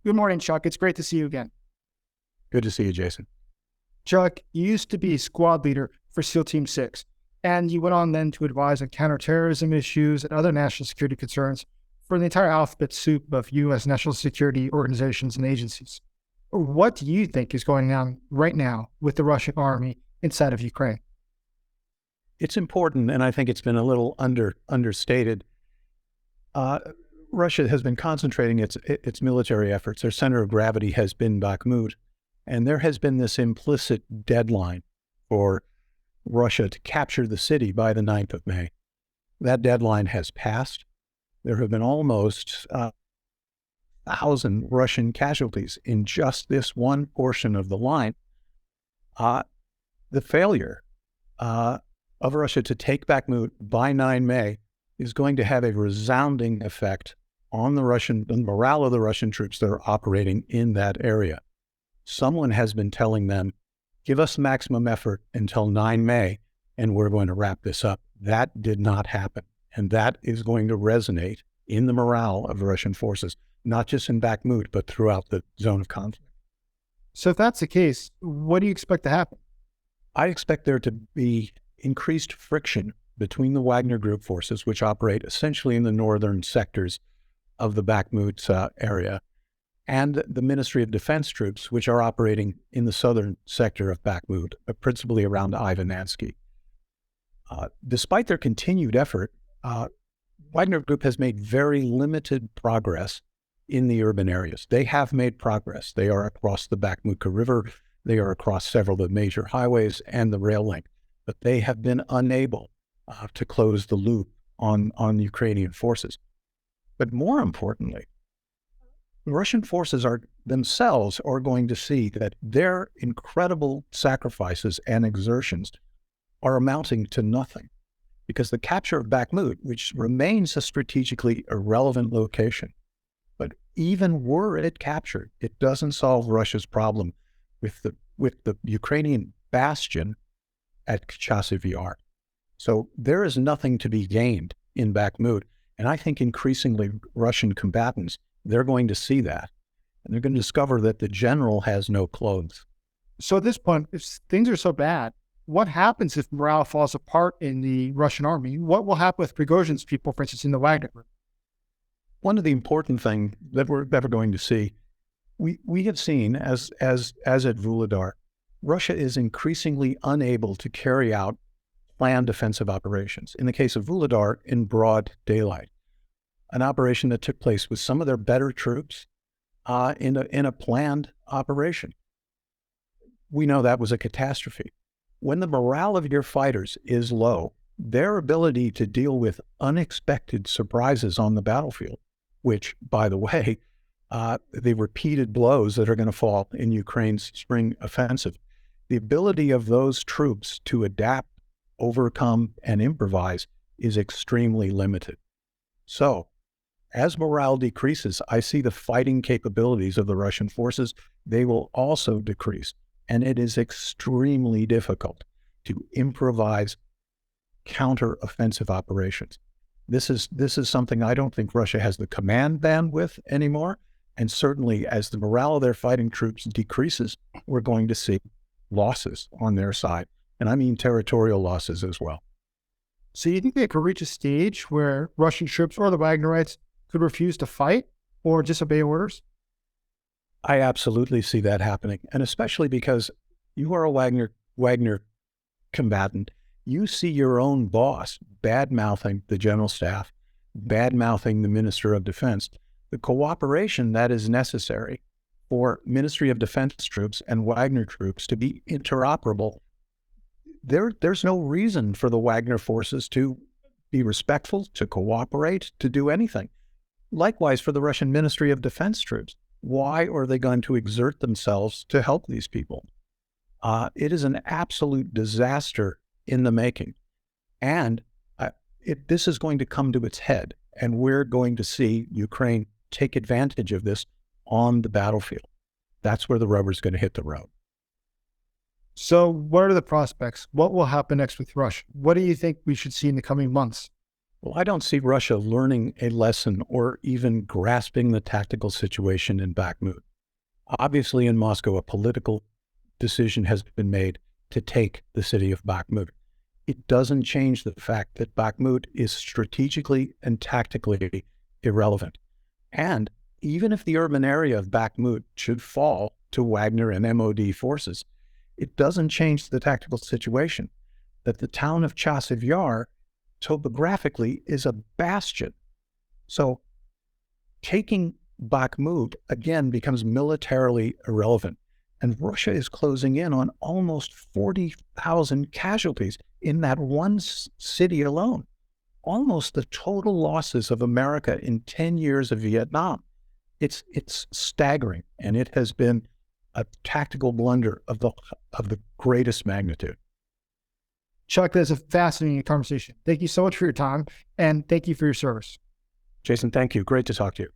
Good morning, Chuck. It's great to see you again. Good to see you, Jason. Chuck, you used to be squad leader for SEAL Team 6, and you went on then to advise on counter-terrorism issues and other national security concerns for the entire alphabet soup of U.S. national security organizations and agencies. What do you think is going on right now with the Russian army inside of Ukraine? It's important, and I think it's been a little understated. Russia has been concentrating its military efforts. Their center of gravity has been Bakhmut, and there has been this implicit deadline for Russia to capture the city by the 9th of May. That deadline has passed. There have been almost 1,000 Russian casualties in just this one portion of the line. The failure of Russia to take Bakhmut by 9 May is going to have a resounding effect on the morale of the Russian troops that are operating in that area. Someone has been telling them, give us maximum effort until 9 May, and we're going to wrap this up. That did not happen. And that is going to resonate in the morale of the Russian forces, not just in Bakhmut, but throughout the zone of conflict. So if that's the case, what do you expect to happen? I expect there to be increased friction between the Wagner Group forces, which operate essentially in the northern sectors of the Bakhmut area, and the Ministry of Defense troops, which are operating in the southern sector of Bakhmut, principally around Ivanivsky. Despite their continued effort, Wagner Group has made very limited progress in the urban areas. They have made progress. They are across the Bakhmutka River. They are across several of the major highways and the rail link, but they have been unable to close the loop on Ukrainian forces. But more importantly, the Russian forces themselves are going to see that their incredible sacrifices and exertions are amounting to nothing, because the capture of Bakhmut, which remains a strategically irrelevant location, but even were it captured, it doesn't solve Russia's problem with the Ukrainian bastion at Chasiv Yar. So there is nothing to be gained in Bakhmut. And I think increasingly Russian combatants, they're going to see that. And they're going to discover that the general has no clothes. So at this point, if things are so bad, what happens if morale falls apart in the Russian army? What will happen with Prigozhin's people, for instance, in the Wagner Group? One of the important things that we're going to see, we have seen, as at Vuhledar, Russia is increasingly unable to carry out planned offensive operations. In the case of Vuhledar, in broad daylight, an operation that took place with some of their better troops in a planned operation. We know that was a catastrophe. When the morale of your fighters is low, their ability to deal with unexpected surprises on the battlefield, which, by the way, the repeated blows that are going to fall in Ukraine's spring offensive, the ability of those troops to adapt, overcome, and improvise is extremely limited. So, as morale decreases, I see the fighting capabilities of the Russian forces. They will also decrease, and it is extremely difficult to improvise counter-offensive operations. This is something I don't think Russia has the command bandwidth anymore, and certainly as the morale of their fighting troops decreases, we're going to see losses on their side. And I mean territorial losses as well. So you think they could reach a stage where Russian troops or the Wagnerites could refuse to fight or disobey orders? I absolutely see that happening. And especially because you are a Wagner combatant, you see your own boss bad-mouthing the general staff, bad-mouthing the Minister of Defense. The cooperation that is necessary for Ministry of Defense troops and Wagner troops to be interoperable, there's no reason for the Wagner forces to be respectful, to cooperate, to do anything. Likewise for the Russian Ministry of Defense troops. Why are they going to exert themselves to help these people? It is an absolute disaster in the making. And this is going to come to its head, and we're going to see Ukraine take advantage of this on the battlefield. That's where the rubber's going to hit the road. So what are the prospects? What will happen next with Russia? What do you think we should see in the coming months? Well, I don't see Russia learning a lesson or even grasping the tactical situation in Bakhmut. Obviously, in Moscow, a political decision has been made to take the city of Bakhmut. It doesn't change the fact that Bakhmut is strategically and tactically irrelevant. And even if the urban area of Bakhmut should fall to Wagner and MOD forces, it doesn't change the tactical situation that the town of Chasiv Yar topographically is a bastion. So taking Bakhmut again becomes militarily irrelevant. And Russia is closing in on almost 40,000 casualties in that one city alone. Almost the total losses of America in 10 years of Vietnam. It's staggering, and it has been a tactical blunder of the greatest magnitude. Chuck, that's a fascinating conversation. Thank you so much for your time, and thank you for your service. Jason, thank you. Great to talk to you.